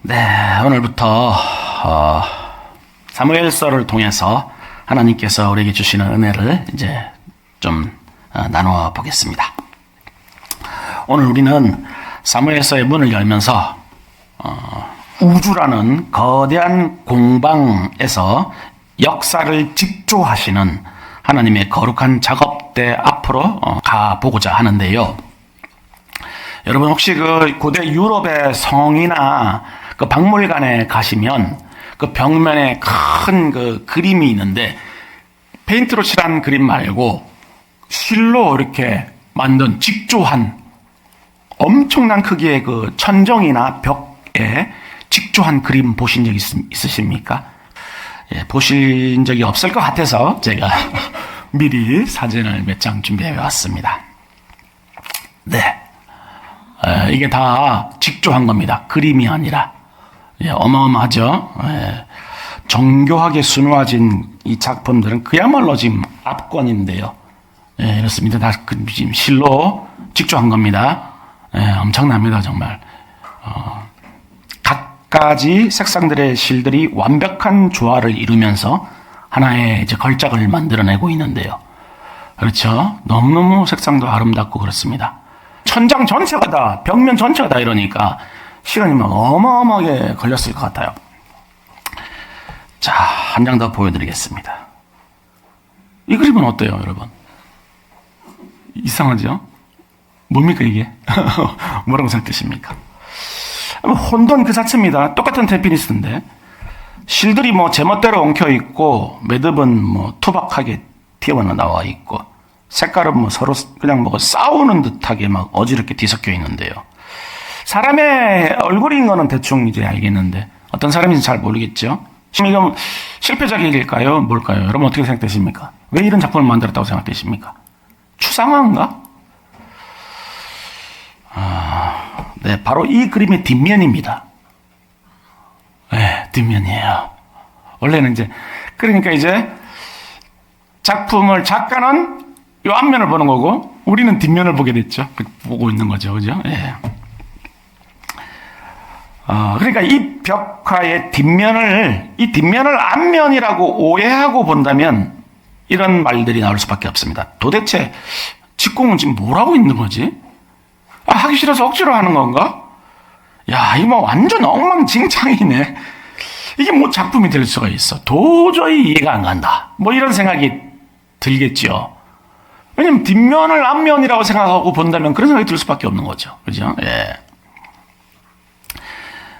네, 오늘부터 사무엘서를 통해서 하나님께서 우리에게 주시는 은혜를 이제 좀 나누어 보겠습니다. 오늘 우리는 사무엘서의 문을 열면서 우주라는 거대한 공방에서 역사를 직조하시는 하나님의 거룩한 작업대 앞으로 가보고자 하는데요. 여러분 혹시 그 고대 유럽의 성이나 그 박물관에 가시면 그 벽면에 큰 그 그림이 있는데 페인트로 칠한 그림 말고 실로 이렇게 만든 직조한 엄청난 크기의 그 천정이나 벽에 직조한 그림 보신 적 있으십니까? 예, 보신 적이 없을 것 같아서 제가 미리 사진을 몇 장 준비해 왔습니다. 네. 이게 다 직조한 겁니다. 그림이 아니라. 예, 어마어마하죠. 예, 정교하게 수놓아진 이 작품들은 그야말로 지금 압권인데요. 예, 이렇습니다. 다 지금 실로 직조한 겁니다. 예, 엄청납니다, 정말. 갖가지 색상들의 실들이 완벽한 조화를 이루면서 하나의 이제 걸작을 만들어내고 있는데요. 그렇죠. 너무너무 색상도 아름답고 그렇습니다. 천장 전체가 다, 벽면 전체가 다 이러니까 시간이 막 어마어마하게 걸렸을 것 같아요. 자, 한 장 더 보여드리겠습니다. 이 그림은 어때요, 여러분? 이상하죠? 뭡니까, 이게? 뭐라고 생각되십니까? 혼돈 그 자체입니다. 똑같은 테피니스인데, 실들이 뭐 제멋대로 엉켜있고, 매듭은 뭐 투박하게 튀어나와 있고, 색깔은 뭐 서로 그냥 뭐 싸우는 듯하게 막 어지럽게 뒤섞여 있는데요. 사람의 얼굴인 거는 대충 이제 알겠는데 어떤 사람인지 잘 모르겠죠. 이건 실패작일까요? 뭘까요? 여러분 어떻게 생각되십니까? 왜 이런 작품을 만들었다고 생각되십니까? 추상화인가? 네, 바로 이 그림의 뒷면입니다. 네, 뒷면이에요. 원래는 이제 그러니까 이제 작가는 이 앞면을 보는 거고 우리는 뒷면을 보게 됐죠. 보고 있는 거죠, 그죠? 예. 그러니까 이 벽화의 이 뒷면을 앞면이라고 오해하고 본다면 이런 말들이 나올 수밖에 없습니다. 도대체 직공은 지금 뭘 하고 있는 거지? 하기 싫어서 억지로 하는 건가? 야, 이거 뭐 완전 엉망진창이네. 이게 뭐 작품이 될 수가 있어. 도저히 이해가 안 간다. 뭐 이런 생각이 들겠죠. 왜냐면 뒷면을 앞면이라고 생각하고 본다면 그런 생각이 들 수밖에 없는 거죠. 그죠? 예.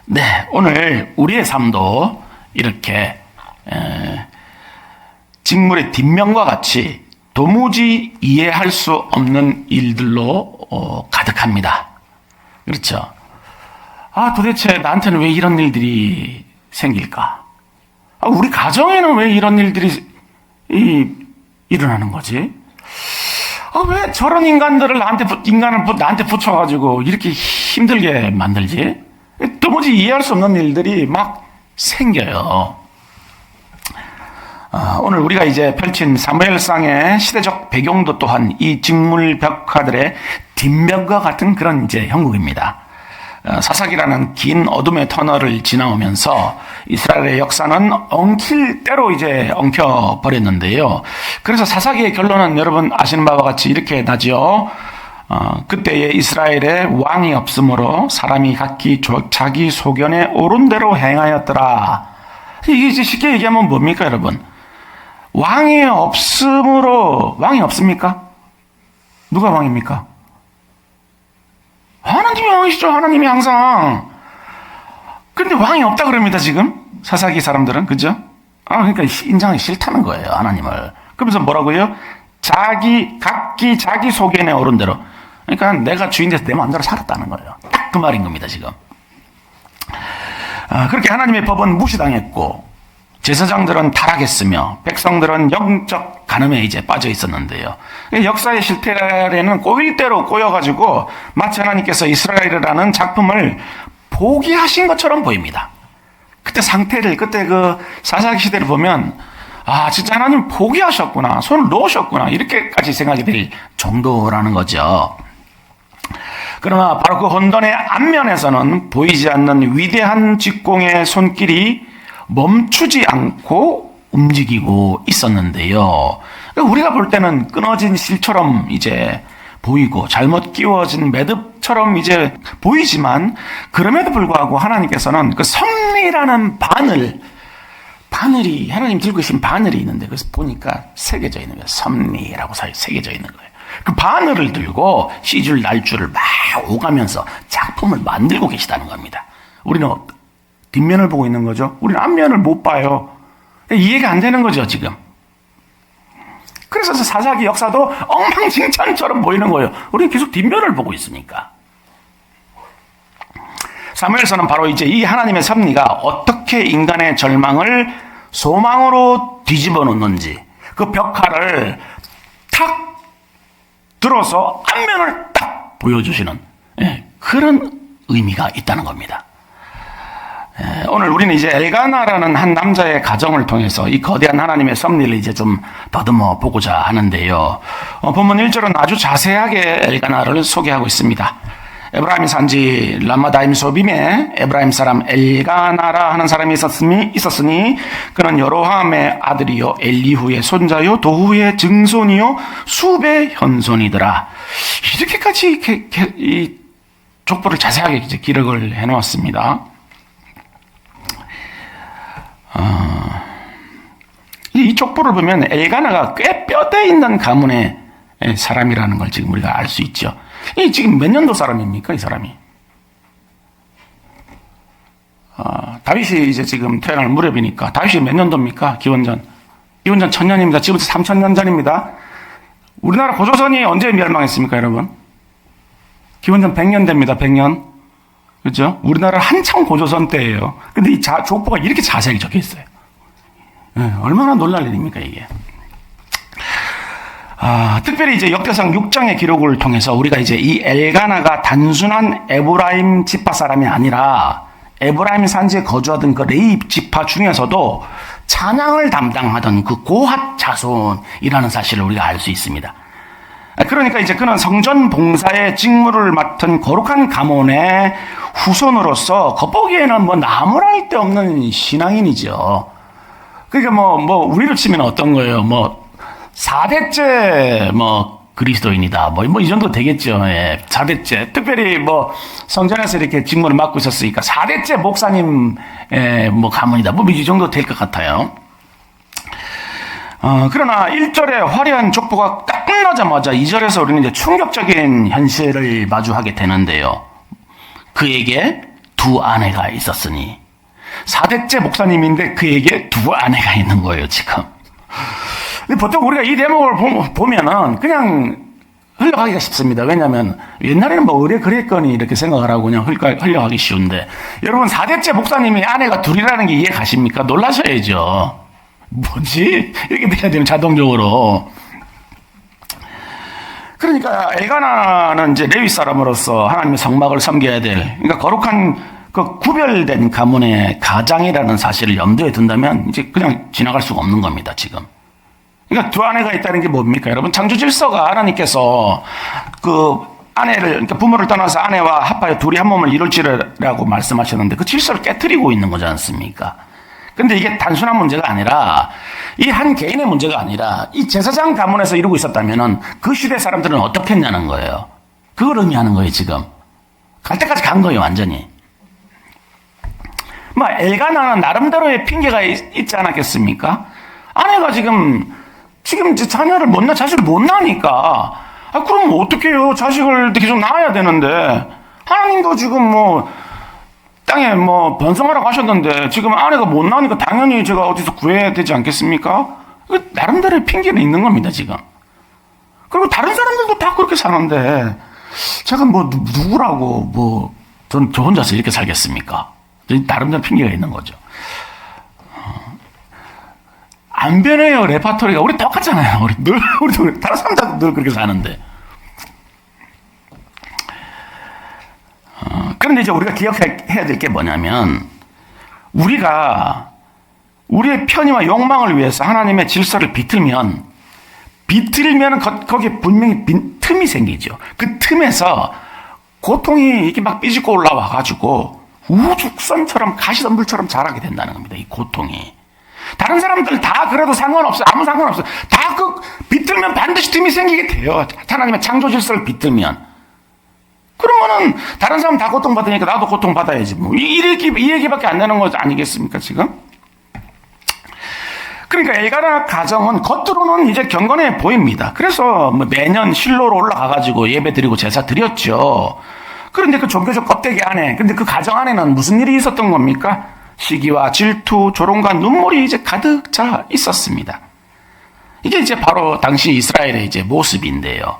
네, 오늘 우리의 삶도 이렇게 직물의 뒷면과 같이 도무지 이해할 수 없는 일들로 가득합니다. 그렇죠? 도대체 나한테는 왜 이런 일들이 생길까? 우리 가정에는 왜 이런 일들이 일어나는 거지? 왜 저런 인간을 나한테 붙여가지고 이렇게 힘들게 만들지? 도무지 이해할 수 없는 일들이 막 생겨요. 오늘 우리가 이제 펼친 사무엘상의 시대적 배경도 또한 이 직물 벽화들의 뒷면과 같은 그런 이제 형국입니다. 사사기라는 긴 어둠의 터널을 지나오면서 이스라엘의 역사는 엉킬 대로 이제 엉켜 버렸는데요. 그래서 사사기의 결론은 여러분 아시는 바와 같이 이렇게 나죠. 그때에 이스라엘에 왕이 없으므로 사람이 각기 자기 소견에 옳은 대로 행하였더라. 이게 이제 쉽게 얘기하면 뭡니까, 여러분? 왕이 없습니까? 누가 왕입니까? 하나님이 왕이시죠. 하나님이 항상. 근데 왕이 없다 그럽니다, 지금. 사사기 사람들은. 그죠? 그러니까 인정하기 싫다는 거예요, 하나님을. 그러면서 뭐라고요? 각기 자기 소견에 옳은 대로. 그러니까 내가 주인 돼서 내 마음대로 살았다는 거예요. 딱 그 말인 겁니다, 지금. 그렇게 하나님의 법은 무시당했고, 제사장들은 타락했으며, 백성들은 영적 간음에 이제 빠져 있었는데요. 역사의 실태에는 꼬일 대로 꼬여가지고, 마치 하나님께서 이스라엘이라는 작품을 포기하신 것처럼 보입니다. 그때 그 사사기 시대를 보면, 진짜 하나님 포기하셨구나, 손을 놓으셨구나, 이렇게까지 생각이 될 정도라는 거죠. 그러나 바로 그 혼돈의 앞면에서는 보이지 않는 위대한 직공의 손길이 멈추지 않고 움직이고 있었는데요. 우리가 볼 때는 끊어진 실처럼 이제 보이고 잘못 끼워진 매듭처럼 이제 보이지만, 그럼에도 불구하고 하나님께서는 그 섭리라는 바늘이 하나님 들고 계신 바늘이 있는데, 그래서 보니까 새겨져 있는 거예요. 섭리라고 새겨져 있는 거예요. 그 바늘을 들고 시줄 날줄을 막 오가면서 작품을 만들고 계시다는 겁니다. 우리는 뒷면을 보고 있는 거죠. 우리는 앞면을 못 봐요. 이해가 안 되는 거죠, 지금. 그래서 사사기 역사도 엉망진창처럼 보이는 거예요. 우리는 계속 뒷면을 보고 있으니까. 사무엘서는 바로 이제 이 하나님의 섭리가 어떻게 인간의 절망을 소망으로 뒤집어 놓는지, 그 벽화를 탁 들어서 앞면을 딱 보여주시는 그런 의미가 있다는 겁니다. 오늘 우리는 이제 엘가나라는 한 남자의 가정을 통해서 이 거대한 하나님의 섭리를 이제 좀 더듬어 보고자 하는데요. 본문 1절은 아주 자세하게 엘가나를 소개하고 있습니다. 에브라임 산지 라마다임 소빔에 에브라임 사람 엘가나라 하는 사람이 있었으니 그는 여로함의 아들이요 엘리후의 손자요 도후의 증손이요 수베 현손이더라. 이렇게까지 이 족보를 자세하게 이제 기록을 해놓았습니다. 이 족보를 보면 엘가나가 꽤 뼈대 있는 가문의 사람이라는 걸 지금 우리가 알 수 있죠. 이 지금 몇 년도 사람입니까, 이 사람이? 다윗이 이제 지금 태어날 무렵이니까, 다윗이 몇 년도입니까? 기원전 1000년입니다. 지금부터 3000년 전입니다. 우리나라 고조선이 언제 멸망했습니까, 여러분? 기원전 100년 됩니다, 100년. 그렇죠? 우리나라 한창 고조선 때예요. 근데 이 족보가 이렇게 자세하게 적혀 있어요. 얼마나 놀랄 일입니까, 이게? 특별히 이제 역대상 6장의 기록을 통해서 우리가 이제 이 엘가나가 단순한 에브라임 지파 사람이 아니라 에브라임 산지에 거주하던 그 레위 지파 중에서도 찬양을 담당하던 그 고핫 자손이라는 사실을 우리가 알 수 있습니다. 그러니까 이제 그는 성전 봉사의 직무를 맡은 거룩한 가문의 후손으로서 겉보기에는 뭐 나무랄 데 없는 신앙인이죠. 그러니까 우리로 치면 어떤 거예요? 4대째 그리스도인이다. 이 정도 되겠죠. 4대째. 특별히 성전에서 이렇게 직무를 맡고 있었으니까 4대째 목사님 가문이다. 이 정도 될 것 같아요. 그러나 1절의 화려한 족보가 딱 끝나자마자 2절에서 우리는 이제 충격적인 현실을 마주하게 되는데요. 그에게 두 아내가 있었으니. 4대째 목사님인데 그에게 두 아내가 있는 거예요, 지금. 근데 보통 우리가 이 대목을 보면은 그냥 흘러가기가 쉽습니다. 왜냐하면 옛날에는 의뢰 그랬거니 이렇게 생각을 하고 그냥 흘러가기 쉬운데, 여러분 4대째 목사님이 아내가 둘이라는 게 이해 가십니까? 놀라셔야죠. 뭐지? 이렇게 돼야 되면 자동적으로. 그러니까 엘가나는 이제 레위 사람으로서 하나님의 성막을 섬겨야 될, 그러니까 거룩한 그 구별된 가문의 가장이라는 사실을 염두에 둔다면 이제 그냥 지나갈 수가 없는 겁니다, 지금. 그러니까 두 아내가 있다는 게 뭡니까, 여러분? 창조 질서가 하나님께서 그 아내를, 그러니까 부모를 떠나서 아내와 합하여 둘이 한 몸을 이룰지라고 말씀하셨는데 그 질서를 깨트리고 있는 거지 않습니까? 근데 이게 단순한 문제가 아니라, 이 한 개인의 문제가 아니라 이 제사장 가문에서 이루고 있었다면은 그 시대 사람들은 어떻게 했냐는 거예요. 그걸 의미하는 거예요, 지금. 갈 때까지 간 거예요, 완전히. 엘가나는 나름대로의 핑계가 있지 않았겠습니까? 아내가 지금 자식을 못 낳으니까, 그럼 어떻게 해요? 자식을 계속 낳아야 되는데, 하나님도 지금 땅에 번성하라고 하셨는데, 지금 아내가 못 낳으니까 당연히 제가 어디서 구해야 되지 않겠습니까? 나름대로의 핑계는 있는 겁니다, 지금. 그리고 다른 사람들도 다 그렇게 사는데, 제가 누구라고, 저 혼자서 이렇게 살겠습니까? 나름대로 핑계가 있는 거죠. 안 변해요, 레파토리가. 우리 똑같잖아요. 우리 다른 사람들도 늘 그렇게 사는데. 그런데 이제 우리가 기억해야 될 게 뭐냐면, 우리가 우리의 편의와 욕망을 위해서 하나님의 질서를 비틀면 거기에 분명히 빈 틈이 생기죠. 그 틈에서 고통이 이렇게 막 삐집고 올라와가지고 우죽선처럼 가시덤불처럼 자라게 된다는 겁니다. 이 고통이. 다른 사람들 다 그래도 상관없어요. 아무 상관없어요. 다 비틀면 반드시 틈이 생기게 돼요. 하나님의 창조 질서를 비틀면. 그러면은 다른 사람 다 고통받으니까 나도 고통받아야지. 뭐 이 얘기밖에 안 되는 거 아니겠습니까 지금? 그러니까 엘가나 가정은 겉으로는 이제 경건해 보입니다. 그래서 뭐 매년 실로로 올라가가지고 예배 드리고 제사 드렸죠. 그런데 그 종교적 껍데기 안에, 근데 그 가정 안에는 무슨 일이 있었던 겁니까? 시기와 질투, 조롱과 눈물이 이제 가득 차 있었습니다. 이게 이제 바로 당시 이스라엘의 이제 모습인데요.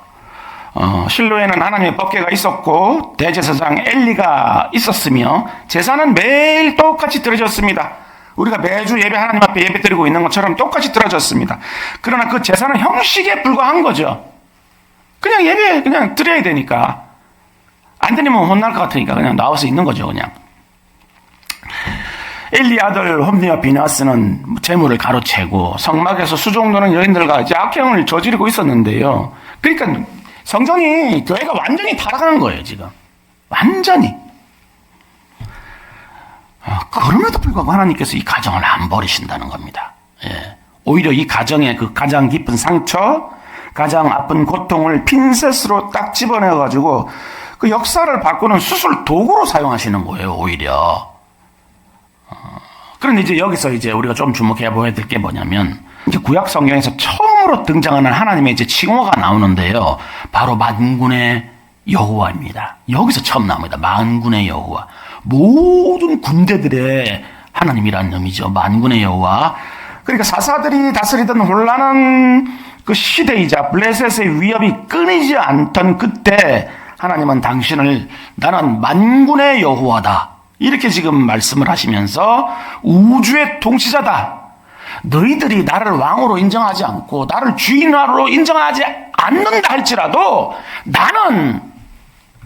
실로에는 하나님의 법궤가 있었고 대제사장 엘리가 있었으며 제사는 매일 똑같이 드려졌습니다. 우리가 매주 예배 하나님 앞에 예배 드리고 있는 것처럼 똑같이 드려졌습니다. 그러나 그 제사는 형식에 불과한 거죠. 그냥 예배 그냥 드려야 되니까. 안 드리면 혼날 것 같으니까 그냥 나와서 있는 거죠, 그냥. 엘리 아들 홈리와 비나스는 재물을 가로채고 성막에서 수종도는 여인들과 이제 악행을 저지르고 있었는데요. 그러니까 성전이, 교회가 완전히 타락하는 거예요, 지금. 완전히. 그럼에도 불구하고 하나님께서 이 가정을 안 버리신다는 겁니다. 예. 오히려 이 가정의 그 가장 깊은 상처, 가장 아픈 고통을 핀셋으로 딱 집어내가지고 그 역사를 바꾸는 수술 도구로 사용하시는 거예요, 오히려. 그런데 이제 여기서 이제 우리가 좀 주목해 보여야 될 게 뭐냐면, 이제 구약 성경에서 처음으로 등장하는 하나님의 이제 칭호가 나오는데요. 바로 만군의 여호와입니다. 여기서 처음 나옵니다. 만군의 여호와. 모든 군대들의 하나님이라는 의미죠. 만군의 여호와. 그러니까 사사들이 다스리던 혼란한 그 시대이자 블레셋의 위협이 끊이지 않던 그때 하나님은 당신을 나는 만군의 여호와다. 이렇게 지금 말씀을 하시면서 우주의 통치자다. 너희들이 나를 왕으로 인정하지 않고 나를 주인으로 인정하지 않는다 할지라도 나는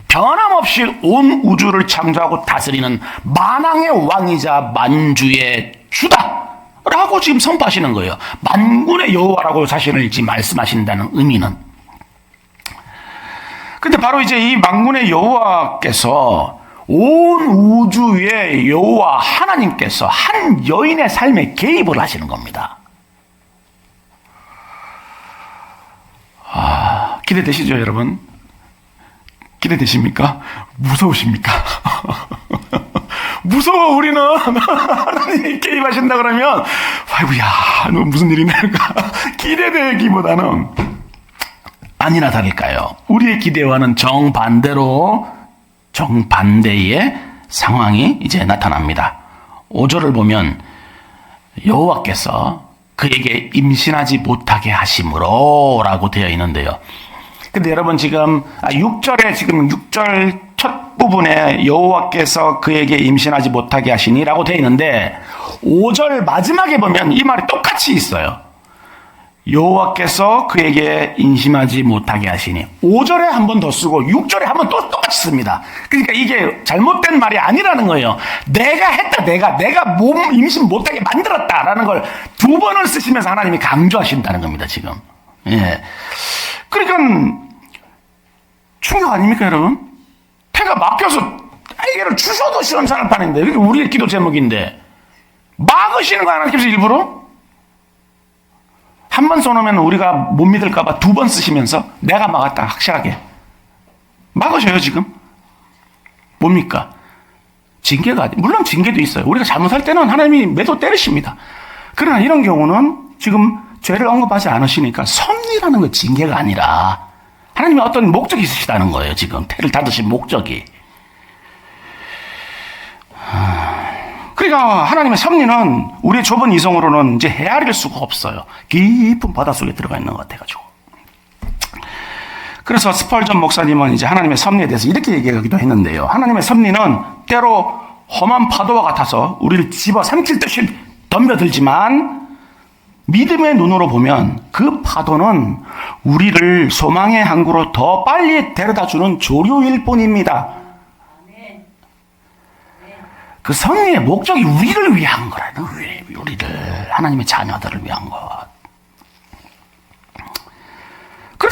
변함없이 온 우주를 창조하고 다스리는 만왕의 왕이자 만주의 주다 라고 지금 선포하시는 거예요. 만군의 여호와라고 자신을 지금 말씀하신다는 의미는. 근데 바로 이제 이 만군의 여호와께서 온 우주의 여호와 하나님께서 한 여인의 삶에 개입을 하시는 겁니다. 기대되시죠, 여러분? 기대되십니까? 무서우십니까? 무서워, 우리는. 하나님이 개입하신다 그러면, 아이고야, 너 무슨 일이냐, 기대되기보다는, 아니나 다를까요? 우리의 기대와는 정반대의 상황이 이제 나타납니다. 5절을 보면, 여호와께서 그에게 임신하지 못하게 하심으로 라고 되어 있는데요. 근데 여러분 지금 6절 첫 부분에 여호와께서 그에게 임신하지 못하게 하시니라고 되어 있는데 5절 마지막에 보면 이 말이 똑같이 있어요. 여호와께서 그에게 임신하지 못하게 하시니 5절에 한 번 더 쓰고 6절에 한 번 또 똑같이 씁니다. 그러니까 이게 잘못된 말이 아니라는 거예요. 내가 했다, 내가 몸 임신 못하게 만들었다라는 걸 두 번을 쓰시면서 하나님이 강조하신다는 겁니다, 지금. 예. 그러니까 충격 아닙니까, 여러분? 태가 막혀서 아이를 주셔도 시원찮을 판인데, 이게 우리의 기도 제목인데 막으시는 거 하나님께서 일부러? 한 번 써놓으면 우리가 못 믿을까봐 두 번 쓰시면서 내가 막았다, 확실하게 막으셔요. 지금 뭡니까? 징계가, 물론 징계도 있어요. 우리가 잘못할 때는 하나님이 매도 때리십니다. 그러나 이런 경우는 지금 죄를 언급하지 않으시니까 섭리라는 건 징계가 아니라 하나님의 어떤 목적이 있으시다는 거예요. 지금 태를 닫으신 목적이. 그러니까 하나님의 섭리는 우리의 좁은 이성으로는 이제 헤아릴 수가 없어요. 깊은 바닷속에 들어가 있는 것 같아가지고. 그래서 스펄전 목사님은 이제 하나님의 섭리에 대해서 이렇게 얘기하기도 했는데요. 하나님의 섭리는 때로 험한 파도와 같아서 우리를 집어삼킬 듯이 덤벼들지만 믿음의 눈으로 보면 그 파도는 우리를 소망의 항구로 더 빨리 데려다주는 조류일 뿐입니다. 그 섭리의 목적이 우리를 위한 거라는 거예요. 우리를, 하나님의 자녀들을 위한 것.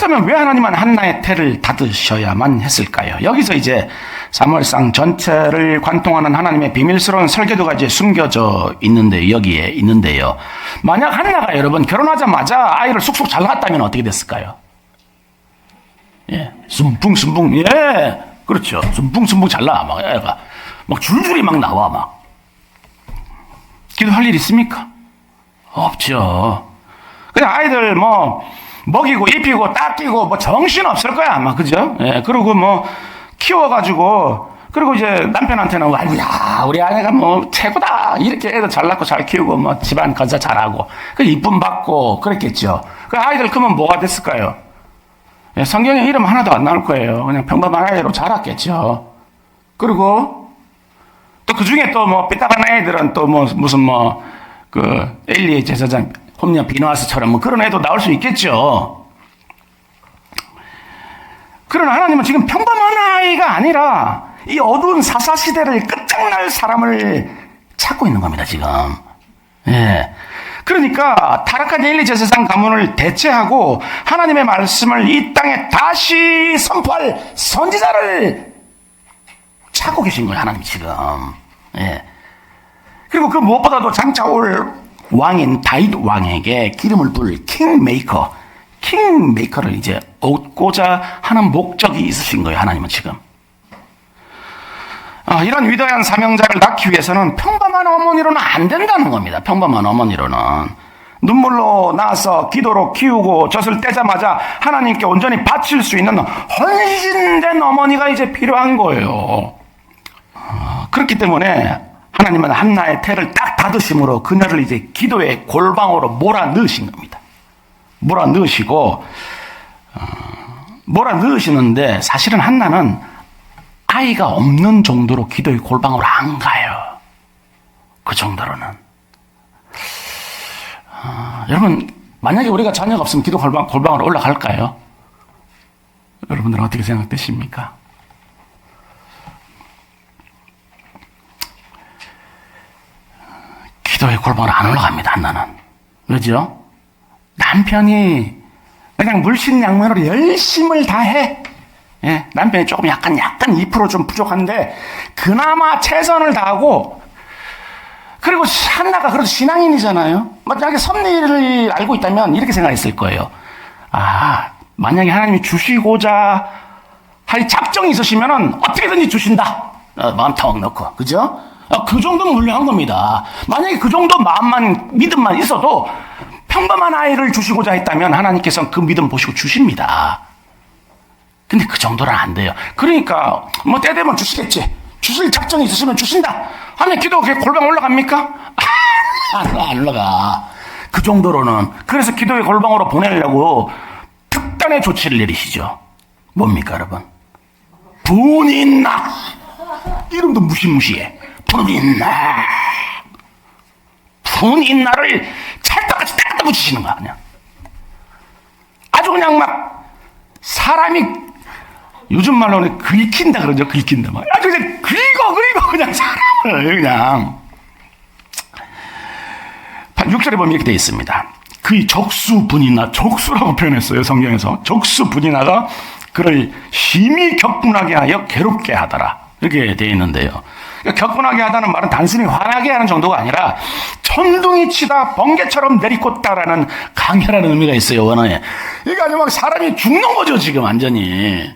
그렇다면 왜 하나님은 한나의 태를 닫으셔야만 했을까요? 여기서 이제 사무엘상 전체를 관통하는 하나님의 비밀스러운 설계도가 이제 숨겨져 있는데, 여기에 있는데요. 만약 한나가 여러분 결혼하자마자 아이를 쑥쑥 잘 낳았다면 어떻게 됐을까요? 예, 순풍순풍, 예, 그렇죠. 순풍순풍 잘 나와, 막 애가 막 줄줄이 막 나와, 막. 기도할 일 있습니까? 없죠. 그냥 아이들 뭐 먹이고 입히고 닦이고 뭐 정신 없을 거야 아마, 그죠? 예, 그리고 뭐 키워가지고, 그리고 이제 남편한테는 아이고야 우리 아내가 뭐 최고다 이렇게 애들 잘 낳고 잘 키우고 뭐 집안 건사 잘하고 그 이쁨 받고 그랬겠죠. 그 아이들 크면 뭐가 됐을까요? 예, 성경에 이름 하나도 안 나올 거예요. 그냥 평범한 아이로 자랐겠죠. 그리고 또 그 중에 또 뭐 삐딱한 애들은 또 뭐 무슨 뭐 그 엘리의 제사장 홈녀 비누아스처럼 뭐 그런 애도 나올 수 있겠죠. 그러나 하나님은 지금 평범한 아이가 아니라 이 어두운 사사시대를 끝장날 사람을 찾고 있는 겁니다, 지금. 예. 그러니까 타락한 엘리 제사장 가문을 대체하고 하나님의 말씀을 이 땅에 다시 선포할 선지자를 찾고 계신 거예요, 하나님 지금. 예. 그리고 그 무엇보다도 장차 올 왕인 다윗 왕에게 기름을 부을 킹메이커를 이제 얻고자 하는 목적이 있으신 거예요, 하나님은 지금. 이런 위대한 사명자를 낳기 위해서는 평범한 어머니로는 안 된다는 겁니다. 평범한 어머니로는. 눈물로 낳아서 기도로 키우고 젖을 떼자마자 하나님께 온전히 바칠 수 있는 헌신된 어머니가 이제 필요한 거예요. 그렇기 때문에 하나님은 한나의 태를 딱 닫으심으로 그녀를 이제 기도의 골방으로 몰아넣으신 겁니다. 몰아넣으시고, 몰아넣으시는데 사실은 한나는 아이가 없는 정도로 기도의 골방으로 안 가요. 그 정도로는. 여러분, 만약에 우리가 자녀가 없으면 기도 골방으로 올라갈까요? 여러분들은 어떻게 생각되십니까? 기도의 골방으로 안 올라갑니다, 한나는. 왜죠? 남편이 그냥 물신양면으로 열심을 다해. 예, 남편이 조금 약간 2% 좀 부족한데 그나마 최선을 다하고, 그리고 한나가 그래도 신앙인이잖아요. 만약에 섭리를 알고 있다면 이렇게 생각했을 거예요. 만약에 하나님이 주시고자 할 작정이 있으시면은 어떻게든지 주신다. 마음 턱 넣고, 그죠? 그 정도는 훌륭한 겁니다. 만약에 그 정도 마음만, 믿음만 있어도 평범한 아이를 주시고자 했다면 하나님께서는 그 믿음 보시고 주십니다. 근데 그 정도는 안 돼요. 그러니까 뭐 때 되면 주시겠지. 주실 작정이 있으시면 주신다 하면 기도 골방 올라갑니까? 안 올라가. 그 정도로는. 그래서 기도의 골방으로 보내려고 특단의 조치를 내리시죠. 뭡니까, 여러분? 분인나. 이름도 무시무시해. 분인나를 찰떡같이 딱 붙이시는 거야, 그냥. 아주 그냥 막 사람이 요즘 말로는 긁힌다 그러죠. 긁힌다. 막 아주 그냥 긁어 그냥 사람을 그냥. 6절에 보면 이렇게 되어 있습니다. 그의 적수분이나, 적수라고 표현했어요, 성경에서. 적수분이나가 그를 심히 격분하게 하여 괴롭게 하더라. 이렇게 되어 있는데요. 격분하게 하다는 말은 단순히 화나게 하는 정도가 아니라 천둥이 치다 번개처럼 내리꽂다라는 강렬한 의미가 있어요, 원어에. 그러니까 아주 막 사람이 죽는 거죠, 지금 완전히.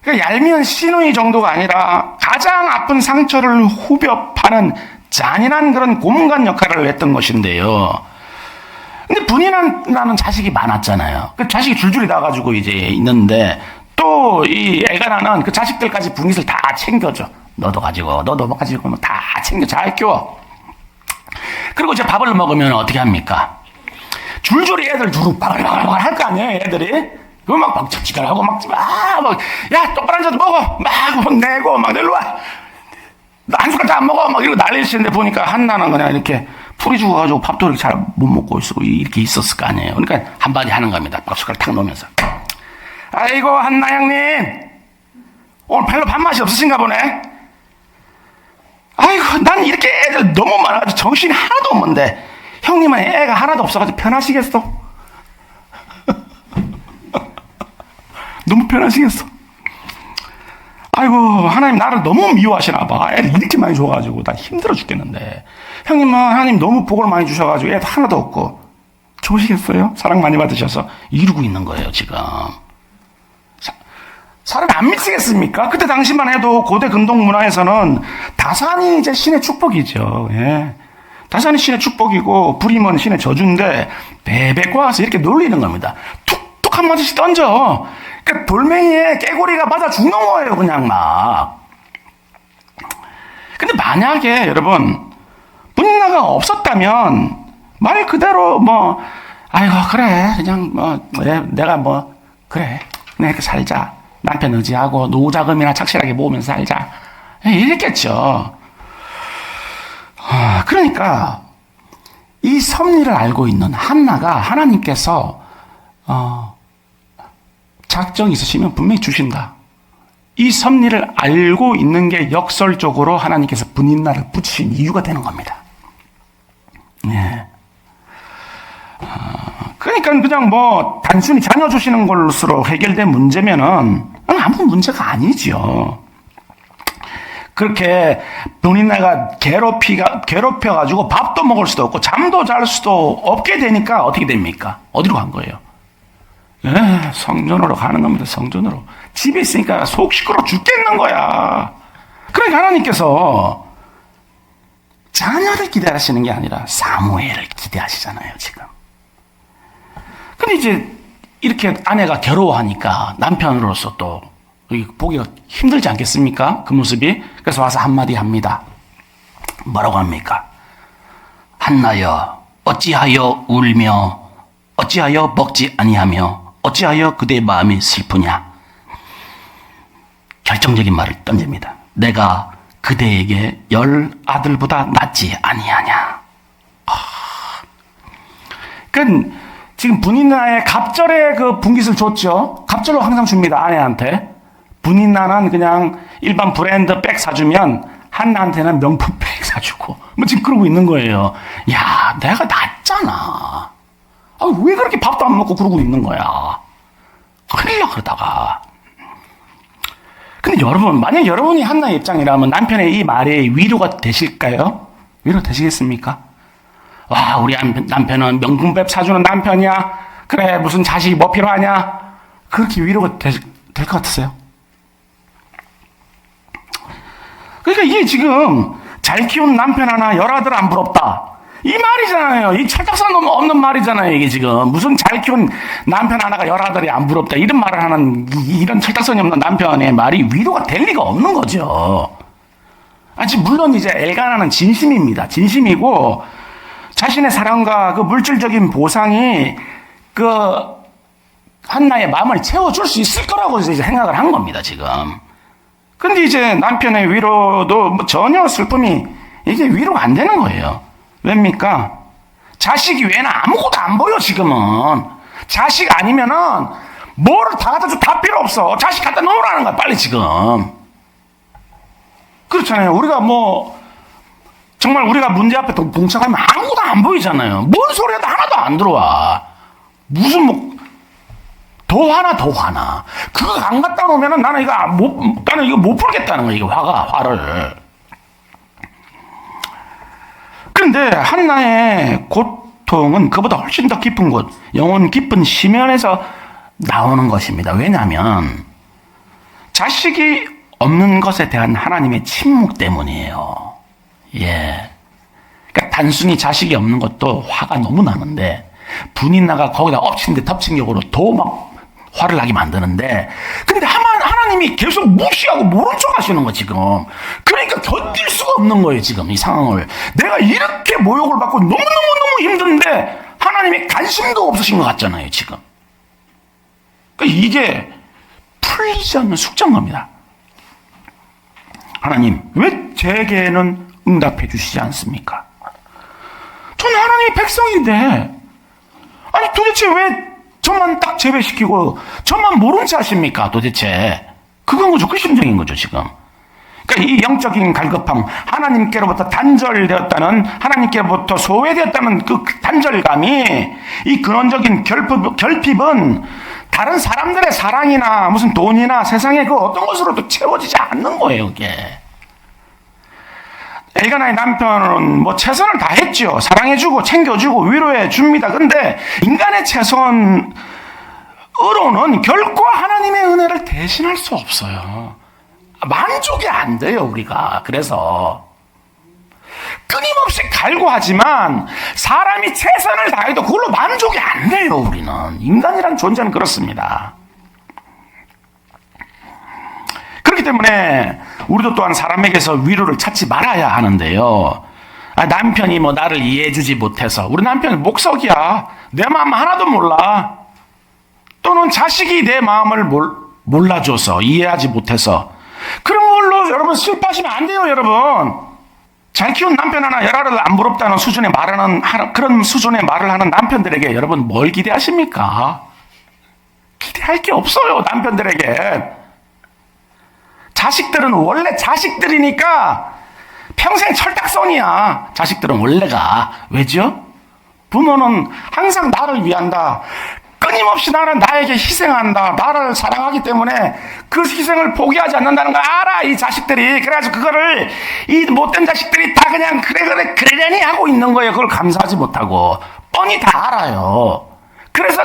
그러니까 얄미운 시누이 정도가 아니라 가장 아픈 상처를 후벼 파는 잔인한 그런 고문관 역할을 했던 것인데요. 근데 분이난 나는 자식이 많았잖아요. 그 자식이 줄줄이 나가지고 이제 있는데 또 이 애가 나는 그 자식들까지 분깃을 다 챙겨줘. 너도 가지고 뭐 다 챙겨 잘 키워. 그리고 이제 밥을 먹으면 어떻게 합니까? 줄줄이 애들 주룩 바글바글 할 거 아니에요, 애들이. 그거 막 박치기를 하고 야, 똑바로 앉아서 먹어. 막 혼내고 막 일로 와. 한 숟갈 다 안 먹어. 막 이러고 난리치는데 보니까 한나는 그냥 이렇게 풀이 죽어가지고 밥도 이렇게 잘 못 먹고 있고 이렇게 있었을 거 아니에요. 그러니까 한마디 하는 겁니다. 밥 숟갈 탁 놓으면서. 아이고, 한나 형님. 오늘 별로 밥맛이 없으신가 보네. 아이고, 난 이렇게 애들 너무 많아가지고 정신이 하나도 없는데 형님은 애가 하나도 없어가지고 편하시겠어? 너무 편하시겠어. 아이고, 하나님 나를 너무 미워하시나 봐. 애를 이렇게 많이 줘가지고 나 힘들어 죽겠는데. 형님은 하나님 너무 복을 많이 주셔가지고 애 하나도 없고. 좋으시겠어요? 사랑 많이 받으셔서 이루고 있는 거예요, 지금. 사람이 안 미치겠습니까? 그때 당시만 해도 고대 근동 문화에서는 다산이 이제 신의 축복이죠. 예. 다산이 신의 축복이고 불임은 신의 저주인데 베베 꼬아서 이렇게 놀리는 겁니다. 툭툭 한 마디씩 던져. 그러니까 돌멩이에 깨고리가 맞아 죽는 거예요, 그냥 막. 근데 만약에 여러분 분인나가 없었다면 말 그대로 뭐 아이고 그래 그냥 뭐 내가 뭐 그래 그냥 이렇게 살자. 남편 의지하고 노후자금이나 착실하게 모으면서 살자. 이랬겠죠. 그러니까 이 섭리를 알고 있는 한나가 하나님께서 작정이 있으시면 분명히 주신다. 이 섭리를 알고 있는 게 역설적으로 하나님께서 분인나를 붙이신 이유가 되는 겁니다. 예. 그러니까 그냥 뭐 단순히 자녀 주시는 것으로 해결된 문제면은 아무 문제가 아니죠. 그렇게 분인나가 괴롭혀가지고 밥도 먹을 수도 없고 잠도 잘 수도 없게 되니까 어떻게 됩니까? 어디로 간 거예요? 성전으로 가는 겁니다. 성전으로. 집에 있으니까 속 시끄러워 죽겠는 거야. 그러니까 하나님께서 자녀를 기대하시는 게 아니라 사무엘을 기대하시잖아요, 지금. 근데 이제 이렇게 아내가 괴로워하니까 남편으로서 또 보기가 힘들지 않겠습니까? 그 모습이. 그래서 와서 한마디 합니다. 뭐라고 합니까? 한나여 어찌하여 울며 어찌하여 먹지 아니하며 어찌하여 그대의 마음이 슬프냐. 결정적인 말을 던집니다. 내가 그대에게 10아들보다 낫지 아니하냐. 그러니까 지금 분인나의 갑절에 그 분깃을 줬죠. 갑절로 항상 줍니다, 아내한테. 분인나는 그냥 일반 브랜드 백 사주면 한나한테는 명품 백 사주고 뭐 지금 그러고 있는 거예요. 야, 내가 낫잖아. 왜 그렇게 밥도 안 먹고 그러고 있는 거야. 큰일 나 그러다가. 근데 여러분, 만약 여러분이 한나의 입장이라면 남편의 이 말이 위로가 되실까요? 위로 되시겠습니까? 와, 우리 남편은 명품백 사주는 남편이야. 그래, 무슨 자식이 뭐 필요하냐? 그렇게 위로가 될 것 같으세요? 그러니까 이게 지금 잘 키운 남편 하나 10아들 안 부럽다. 이 말이잖아요. 이 철딱선 없는 말이잖아요. 이게 지금 무슨 잘 키운 남편 하나가 10아들이 안 부럽다. 이런 말을 하는 이런 철딱선이 없는 남편의 말이 위로가 될 리가 없는 거죠. 물론 이제 엘가나는 진심입니다. 진심이고 자신의 사랑과 그 물질적인 보상이 그 한나의 마음을 채워줄 수 있을 거라고 이제 생각을 한 겁니다, 지금. 근데 이제 남편의 위로도 뭐 전혀 슬픔이 이게 위로가 안 되는 거예요. 왜입니까? 자식이 외에는 아무것도 안 보여, 지금은. 자식 아니면은 뭐를 다 갖다 줘, 다 필요 없어. 자식 갖다 놓으라는 거야, 빨리 지금. 그렇잖아요. 우리가 뭐, 정말 우리가 문제 앞에 봉착하면 아무것도 안 보이잖아요. 뭔 소리 해도 하나도 안 들어와. 무슨 뭐, 더 화나. 그거 안 갖다 놓으면은 나는 이거 못 풀겠다는 거야, 이게 화를. 그런데 한나의 고통은 그보다 훨씬 더 깊은 곳, 영혼 깊은 심연에서 나오는 것입니다. 왜냐하면 자식이 없는 것에 대한 하나님의 침묵 때문이에요. 예. 그러니까 단순히 자식이 없는 것도 화가 너무 나는데 분인나가 거기다 엎친 데 덮친 격으로 더 막 화를 나게 만드는데 근데 하나님이 계속 무시하고 모른 척 하시는 거 지금. 그러니까 견딜 수가 없는 거예요 지금 이 상황을. 내가 이렇게 모욕을 받고 너무너무 힘든데 하나님이 관심도 없으신 것 같잖아요 지금. 그러니까 이게 풀리지 않는 숙제인 겁니다. 하나님 왜 제게는 응답해 주시지 않습니까? 저는 하나님의 백성인데 아니 도대체 왜 저만 딱 제외시키고 저만 모른 체 하십니까 도대체. 그건 거죠. 그 심정인 거죠 지금. 그러니까 이 영적인 갈급함, 하나님께로부터 단절되었다는, 하나님께로부터 소외되었다는 그 단절감이 이 근원적인 결핍은 다른 사람들의 사랑이나 무슨 돈이나 세상의 그 어떤 것으로도 채워지지 않는 거예요, 그게. 엘가나의 남편은 뭐 최선을 다했죠. 사랑해주고 챙겨주고 위로해줍니다. 근데 인간의 최선으로는 결코 하나님의 은혜를 대신할 수 없어요. 만족이 안 돼요, 우리가. 그래서 끊임없이 갈구하지만 사람이 최선을 다해도 그걸로 만족이 안 돼요, 우리는. 인간이란 존재는 그렇습니다. 그렇기 때문에 우리도 또한 사람에게서 위로를 찾지 말아야 하는데요. 남편이 뭐 나를 이해해주지 못해서, 우리 남편은 목석이야. 내 마음 하나도 몰라. 또는 자식이 내 마음을 몰라줘서, 이해하지 못해서. 그런 걸로 여러분 슬퍼하시면 안 돼요, 여러분. 잘 키운 남편 하나 열아를 안 부럽다는 수준의 그런 수준의 말을 하는 남편들에게 여러분 뭘 기대하십니까? 기대할 게 없어요, 남편들에게. 자식들은 원래 자식들이니까 평생 철딱선이야. 자식들은 원래가. 왜죠? 부모는 항상 나를 위한다. 끊임없이 나에게 희생한다. 나를 사랑하기 때문에 그 희생을 포기하지 않는다는 걸 알아, 이 자식들이. 그래가지고 그거를 이 못된 자식들이 다 그냥 그러려니 하고 있는 거예요. 그걸 감사하지 못하고. 뻔히 다 알아요. 그래서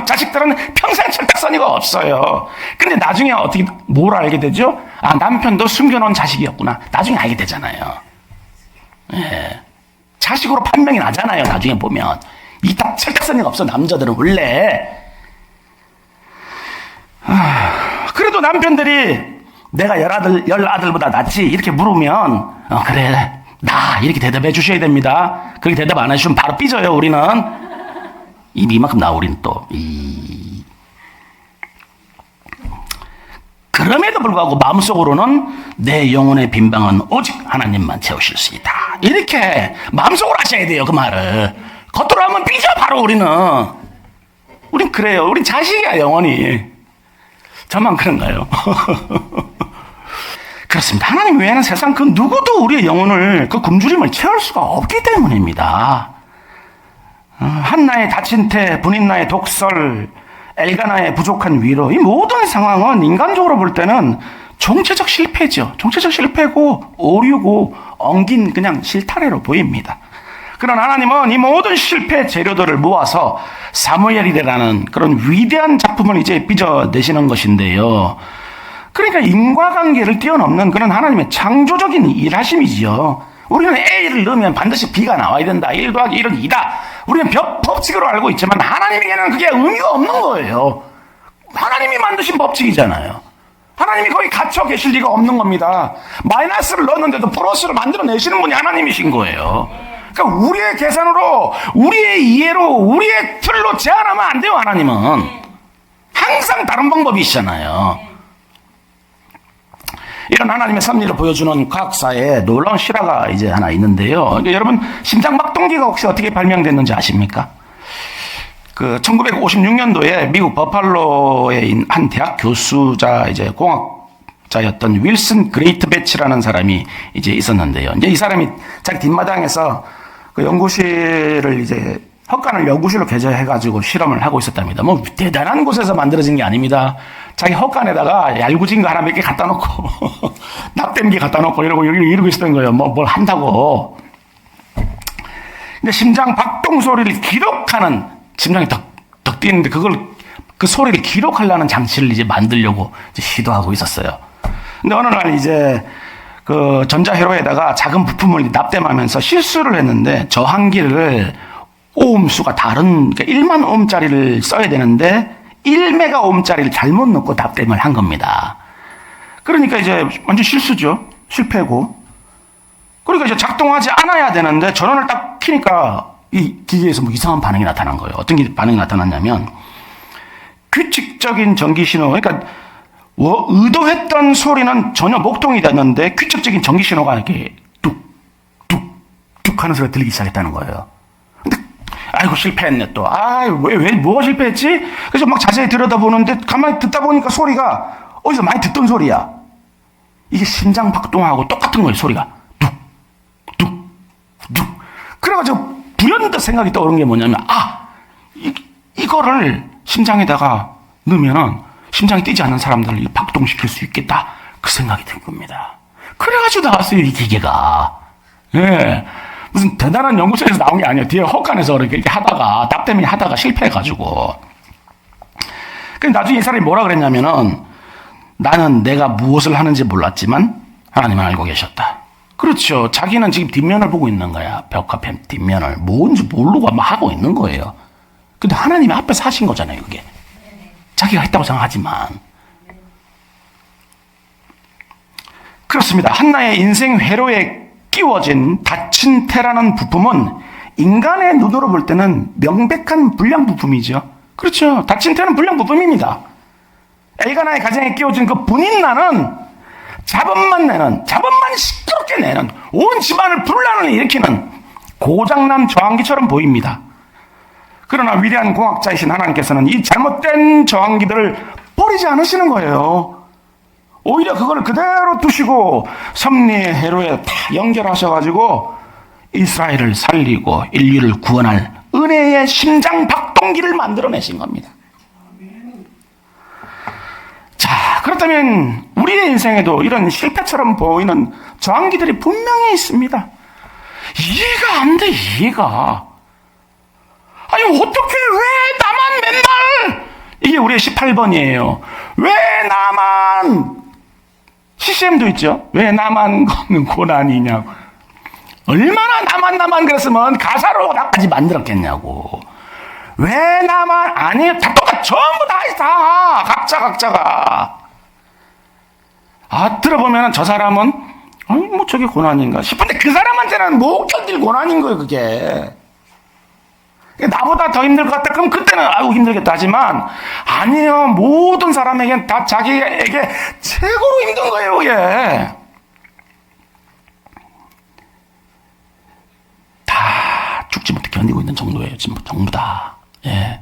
자식들은 평생 철딱서니가 없어요. 근데 나중에 어떻게 뭘 알게 되죠? 남편도 숨겨놓은 자식이었구나. 나중에 알게 되잖아요. 예. 자식으로 판명이 나잖아요, 나중에 보면. 이 딱 철딱서니가 없어, 남자들은 원래. 그래도 남편들이 내가 열 아들보다 낫지 이렇게 물으면 그래 나 이렇게 대답해 주셔야 됩니다. 그렇게 대답 안 해주시면 바로 삐져요, 우리는. 이만큼 나 우리는 또. 그럼에도 불구하고 마음속으로는 내 영혼의 빈방은 오직 하나님만 채우실 수 있다. 이렇게 마음속으로 하셔야 돼요, 그 말을. 겉으로 하면 삐져, 바로 우리는. 우린 그래요. 우린 자식이야, 영원히. 저만 그런가요? 그렇습니다. 하나님 외에는 세상 그 누구도 우리의 영혼을, 그 굶주림을 채울 수가 없기 때문입니다. 한나의 다친 태, 분인나의 독설, 엘가나의 부족한 위로, 이 모든 상황은 인간적으로 볼 때는 정체적 실패죠. 정체적 실패고 오류고 엉긴 그냥 실타래로 보입니다. 그러나 하나님은 이 모든 실패 재료들을 모아서 사무엘이라는 그런 위대한 작품을 이제 빚어내시는 것인데요. 그러니까 인과관계를 뛰어넘는 그런 하나님의 창조적인 일하심이지요. 우리는 A를 넣으면 반드시 B가 나와야 된다. 1 더하기 1은 2다. 우리는 법칙으로 알고 있지만 하나님에게는 그게 의미가 없는 거예요. 하나님이 만드신 법칙이잖아요. 하나님이 거기 갇혀 계실 리가 없는 겁니다. 마이너스를 넣었는데도 플러스를 만들어내시는 분이 하나님이신 거예요. 그러니까 우리의 계산으로, 우리의 이해로, 우리의 틀로 제한하면 안 돼요, 하나님은. 항상 다른 방법이시잖아요. 이런 하나님의 섭리를 보여주는 과학사에 놀라운 실화가 이제 하나 있는데요. 그러니까 여러분, 심장박동기가 혹시 어떻게 발명됐는지 아십니까? 1956년도에 미국 버팔로의 한 대학 교수자, 이제 공학자였던 윌슨 그레이트 배치라는 사람이 이제 있었는데요. 이제 이 사람이 자기 뒷마당에서 그 연구실을 이제 헛간을 연구실로 개조해가지고 실험을 하고 있었답니다. 뭐 대단한 곳에서 만들어진 게 아닙니다. 자기 헛간에다가 얄궂은 거 하나 몇 개 갖다 놓고 납땜기 갖다 놓고 이러고 있었던 거예요. 뭘 한다고. 근데 심장 박동 소리를 기록하는, 심장이 덕 뛰는데 그 소리를 기록하려는 장치를 이제 만들려고 이제 시도하고 있었어요. 근데 어느 날 이제 그 전자회로에다가 작은 부품을 납땜하면서 실수를 했는데 저항기를 오음수가 다른, 그러니까 1만 오음짜리를 써야 되는데 1메가 오음짜리를 잘못 넣고 납땜을 한 겁니다. 그러니까 이제 완전 실수죠. 실패고. 그러니까 이제 작동하지 않아야 되는데 전원을 딱 켜니까 이 기계에서 뭐 이상한 반응이 나타난 거예요. 어떤 반응이 나타났냐면 규칙적인 전기 신호, 그러니까 의도했던 소리는 전혀 목동이 됐는데 규칙적인 전기 신호가 이렇게 뚝뚝뚝 하는 소리가 들리기 시작했다는 거예요. 근데 아이고 실패했네 또. 왜 뭐가 실패했지? 그래서 막 자세히 들여다보는데 가만히 듣다 보니까 소리가 어디서 많이 듣던 소리야. 이게 심장 박동하고 똑같은 거예요, 소리가. 뚝뚝뚝. 그래가지고 불현듯 생각이 떠오른 게 뭐냐면 이거를 심장에다가 넣으면은 심장이 뛰지 않는 사람들을 박동시킬 수 있겠다. 그 생각이 든 겁니다. 그래가지고 나왔어요, 이 기계가. 예. 무슨 대단한 연구소에서 나온 게 아니에요. 뒤에 헛간에서 이렇게 하다가, 답대미 하다가 실패해가지고. 근데 나중에 이 사람이 뭐라 그랬냐면은, 나는 내가 무엇을 하는지 몰랐지만, 하나님은 알고 계셨다. 그렇죠. 자기는 지금 뒷면을 보고 있는 거야. 벽화펜 뒷면을. 뭔지 모르고 막 하고 있는 거예요. 근데 하나님이 앞에서 하신 거잖아요, 그게. 자기가 했다고 생각하지만. 그렇습니다. 한나의 인생 회로에 끼워진 닫힌 태라는 부품은 인간의 눈으로 볼 때는 명백한 불량 부품이죠. 그렇죠. 닫힌 태는 불량 부품입니다. 엘가나의 가정에 끼워진 그 분인나는 잡음만 시끄럽게 내는, 온 집안을 분란을 일으키는 고장난 저항기처럼 보입니다. 그러나 위대한 공학자이신 하나님께서는 이 잘못된 저항기들을 버리지 않으시는 거예요. 오히려 그걸 그대로 두시고 섭리의 회로에 다 연결하셔가지고 이스라엘을 살리고 인류를 구원할 은혜의 심장 박동기를 만들어내신 겁니다. 자, 그렇다면 우리의 인생에도 이런 실패처럼 보이는 저항기들이 분명히 있습니다. 이해가 안 돼, 이해가. 아니, 어떻게, 왜 나만 맨날, 이게 우리의 18번이에요. 왜 나만, CCM도 있죠. 왜 나만 걷는 고난이냐고. 얼마나 나만 그랬으면 가사로까지 만들었겠냐고. 왜 나만, 아니, 다 전부 다 있다. 각자가. 아, 들어보면 저 사람은, 아니, 뭐 저게 고난인가 싶은데 그 사람한테는 못 견딜 고난인 거예요, 그게. 나보다 더 힘들 것 같다. 그럼 그때는 아이고 힘들겠다 하지만 아니에요. 모든 사람에겐 다 자기에게 최고로 힘든 거예요. 그게. 다 죽지 못해 견디고 있는 정도예요. 지금 전부 다. 예.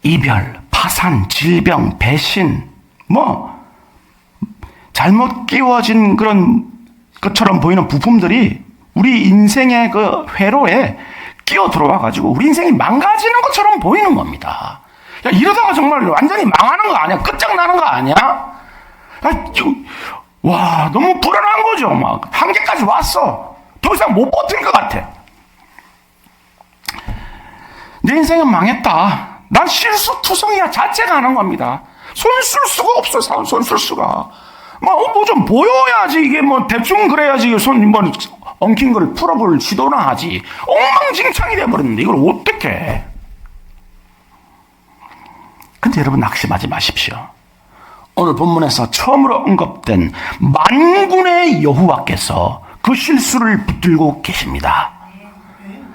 이별, 파산, 질병, 배신, 잘못 끼워진 그런 것처럼 보이는 부품들이 우리 인생의 그 회로에 끼어 들어와가지고 우리 인생이 망가지는 것처럼 보이는 겁니다. 야, 이러다가 정말 완전히 망하는 거 아니야? 끝장나는 거 아니야? 와, 너무 불안한 거죠. 막 한계까지 왔어. 더 이상 못 버틸 것 같아. 내 인생은 망했다. 난 실수투성이야 자체가 하는 겁니다. 손 쓸 수가 없어요. 손 쓸 수가. 뭐 좀 보여야지. 이게 뭐 대충 그래야지 엉킨 걸 풀어볼 시도나 하지. 엉망진창이 돼버렸는데 이걸 어떻게 해? 근데 여러분 낙심하지 마십시오. 오늘 본문에서 처음으로 언급된 만군의 여호와께서 그 실수를 붙들고 계십니다.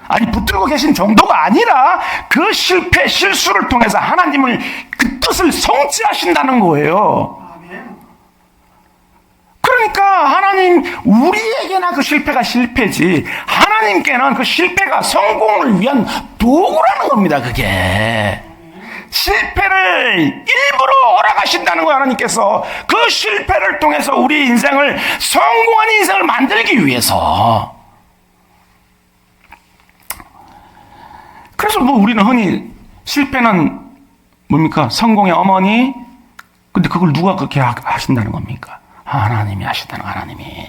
아니, 붙들고 계신 정도가 아니라 그 실수를 통해서 하나님을 그 뜻을 성취하신다는 거예요. 그러니까 하나님, 우리에게나 그 실패가 실패지 하나님께는 그 실패가 성공을 위한 도구라는 겁니다. 그게 실패를 일부러 허락하신다는 거예요. 하나님께서 그 실패를 통해서 우리 인생을 성공한 인생을 만들기 위해서. 그래서 우리는 흔히 실패는 뭡니까? 성공의 어머니. 근데 그걸 누가 그렇게 하신다는 겁니까? 하나님이 하신다는 거예요. 하나님이.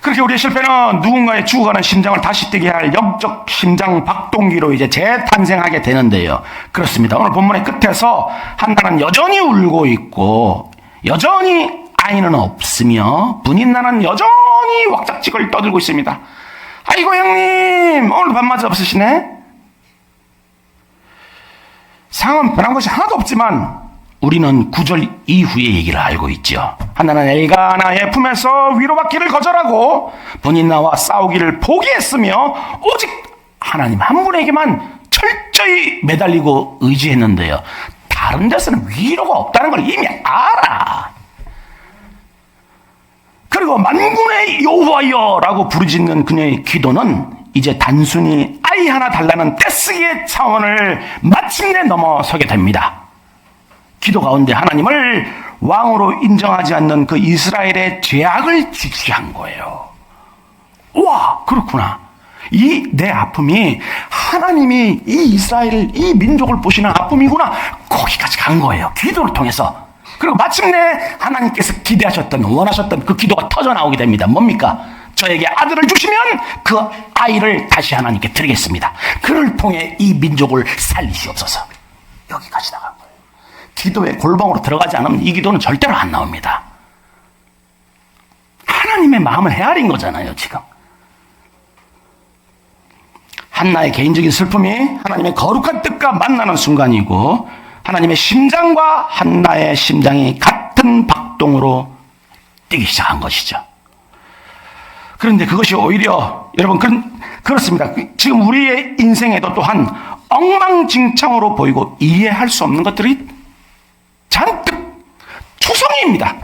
그렇게 우리의 실패는 누군가의 죽어가는 심장을 다시 뛰게 할 영적 심장 박동기로 이제 재탄생하게 되는데요. 그렇습니다. 오늘 본문의 끝에서 한나는 여전히 울고 있고 여전히 아이는 없으며 분인나는 여전히 왁작지껄 떠들고 있습니다. 아이고 형님, 오늘 밤마저 없으시네. 상황은 변한 것이 하나도 없지만 우리는 9절 이후의 얘기를 알고 있죠. 한나는 엘가나의 품에서 위로받기를 거절하고 분인나와 싸우기를 포기했으며 오직 하나님 한 분에게만 철저히 매달리고 의지했는데요. 다른 데서는 위로가 없다는 걸 이미 알아. 그리고 만군의 여호와여라고 부르짖는 그녀의 기도는 이제 단순히 아이 하나 달라는 떼쓰기의 차원을 마침내 넘어서게 됩니다. 기도 가운데 하나님을 왕으로 인정하지 않는 그 이스라엘의 죄악을 직시한 거예요. 와, 그렇구나. 이 내 아픔이 하나님이 이 이스라엘, 이 민족을 보시는 아픔이구나. 거기까지 간 거예요. 기도를 통해서. 그리고 마침내 하나님께서 기대하셨던, 원하셨던 그 기도가 터져 나오게 됩니다. 뭡니까? 저에게 아들을 주시면 그 아이를 다시 하나님께 드리겠습니다. 그를 통해 이 민족을 살리시옵소서. 여기까지 나간 거예요. 기도의 골방으로 들어가지 않으면 이 기도는 절대로 안 나옵니다. 하나님의 마음을 헤아린 거잖아요, 지금. 한나의 개인적인 슬픔이 하나님의 거룩한 뜻과 만나는 순간이고, 하나님의 심장과 한나의 심장이 같은 박동으로 뛰기 시작한 것이죠. 그런데 그것이 오히려 여러분 그렇습니다. 지금 우리의 인생에도 또한 엉망진창으로 보이고 이해할 수 없는 것들이 잔뜩 투성이입니다.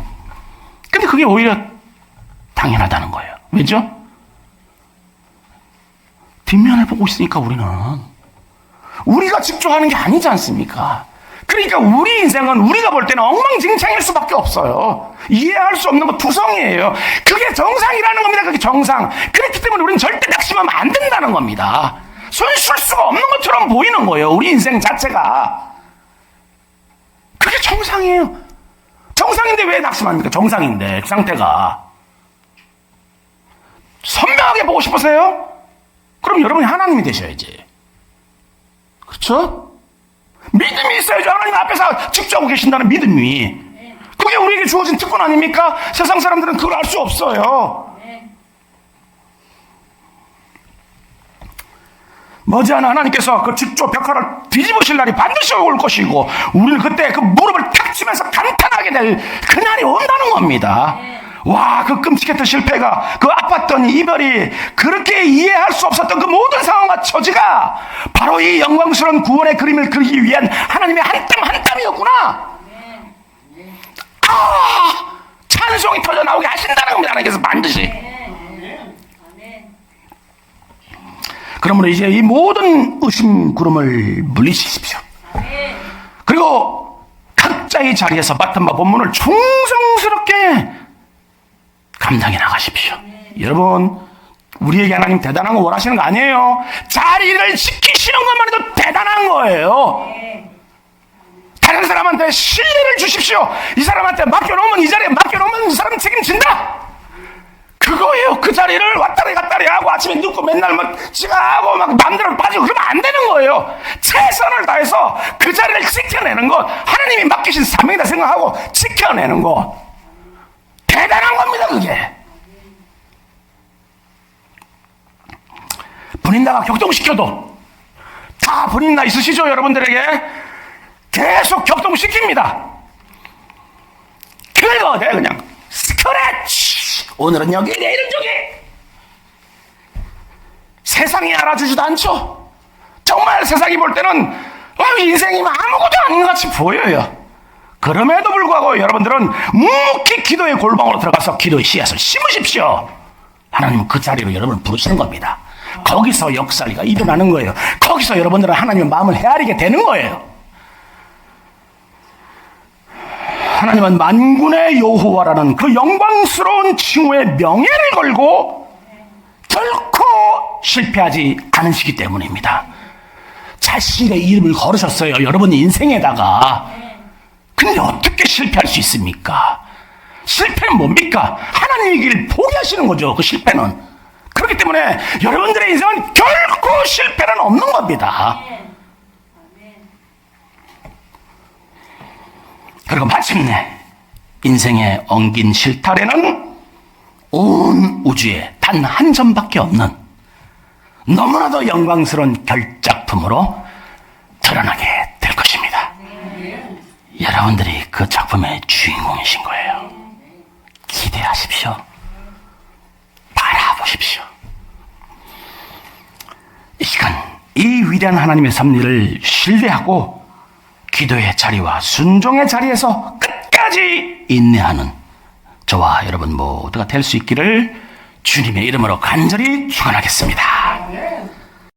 근데 그게 오히려 당연하다는 거예요. 왜죠? 뒷면을 보고 있으니까 우리가 집중하는 게 아니지 않습니까? 그러니까 우리 인생은 우리가 볼 때는 엉망진창일 수밖에 없어요. 이해할 수 없는 거 투성이에요. 그게 정상이라는 겁니다. 그게 정상. 그렇기 때문에 우리는 절대 낙심하면 안 된다는 겁니다. 손 쓸 수가 없는 것처럼 보이는 거예요. 우리 인생 자체가. 그게 정상이에요. 정상인데 왜 낙심합니까? 정상인데 그 상태가. 선명하게 보고 싶으세요? 그럼 여러분이 하나님이 되셔야지. 그렇죠? 믿음이 있어야죠. 하나님 앞에서 집중하고 계신다는 믿음이. 그게 우리에게 주어진 특권 아닙니까? 세상 사람들은 그걸 알 수 없어요. 머지않아 하나님께서 그 직조 벽화를 뒤집으실 날이 반드시 올 것이고, 우리는 그때 그 무릎을 탁 치면서 감탄하게 될 그날이 온다는 겁니다. 와, 그 끔찍했던 실패가, 그 아팠던 이별이, 그렇게 이해할 수 없었던 그 모든 상황과 처지가 바로 이 영광스러운 구원의 그림을 그리기 위한 하나님의 한 땀 한 땀이었구나. 찬송이 터져 나오게 하신다는 겁니다. 하나님께서 반드시. 그러므로 이제 이 모든 의심 구름을 물리치십시오. 그리고 각자의 자리에서 맡은 바 본문을 충성스럽게 감당해 나가십시오. 여러분, 우리에게 하나님 대단한 거 원하시는 거 아니에요. 자리를 지키시는 것만 해도 대단한 거예요. 다른 사람한테 신뢰를 주십시오. 이 사람한테 맡겨놓으면, 이 자리에 맡겨놓으면 이 사람은 책임진다. 그거예요. 그 자리를 왔다리 갔다리 하고 아침에 눕고 맨날 막 지각하고 막 마음대로 빠지고 그러면 안 되는 거예요. 최선을 다해서 그 자리를 지켜내는 것, 하나님이 맡기신 사명이다 생각하고 지켜내는 것, 대단한 겁니다. 그게 분인다가 격동시켜도, 다 분인다 있으시죠? 여러분들에게 계속 격동시킵니다. 그리고 내가 그냥 스크래치, 오늘은 여기, 내일은 저기. 세상이 알아주지도 않죠. 정말 세상이 볼 때는 인생이 아무것도 아닌 것 같이 보여요. 그럼에도 불구하고 여러분들은 묵묵히 기도의 골방으로 들어가서 기도의 씨앗을 심으십시오. 하나님은 그 자리로 여러분을 부르시는 겁니다. 거기서 역사가 일어나는 거예요. 거기서 여러분들은 하나님의 마음을 헤아리게 되는 거예요. 하나님은 만군의 여호와라는 그 영광스러운 칭호의 명예를 걸고 결코 실패하지 않으시기 때문입니다. 자신의 이름을 걸으셨어요. 여러분 인생에다가. 근데 어떻게 실패할 수 있습니까? 실패는 뭡니까? 하나님의 길을 포기하시는 거죠. 그 실패는. 그렇기 때문에 여러분들의 인생은 결코 실패는 없는 겁니다. 그리고 마침내 인생의 엉긴 실타래는 온 우주에 단 한 점밖에 없는 너무나도 영광스러운 결작품으로 드러나게 될 것입니다. 여러분들이 그 작품의 주인공이신 거예요. 기대하십시오. 바라보십시오. 이 시간 이 위대한 하나님의 섭리를 신뢰하고 기도의 자리와 순종의 자리에서 끝까지 인내하는 저와 여러분 모두가 될 수 있기를 주님의 이름으로 간절히 축원하겠습니다.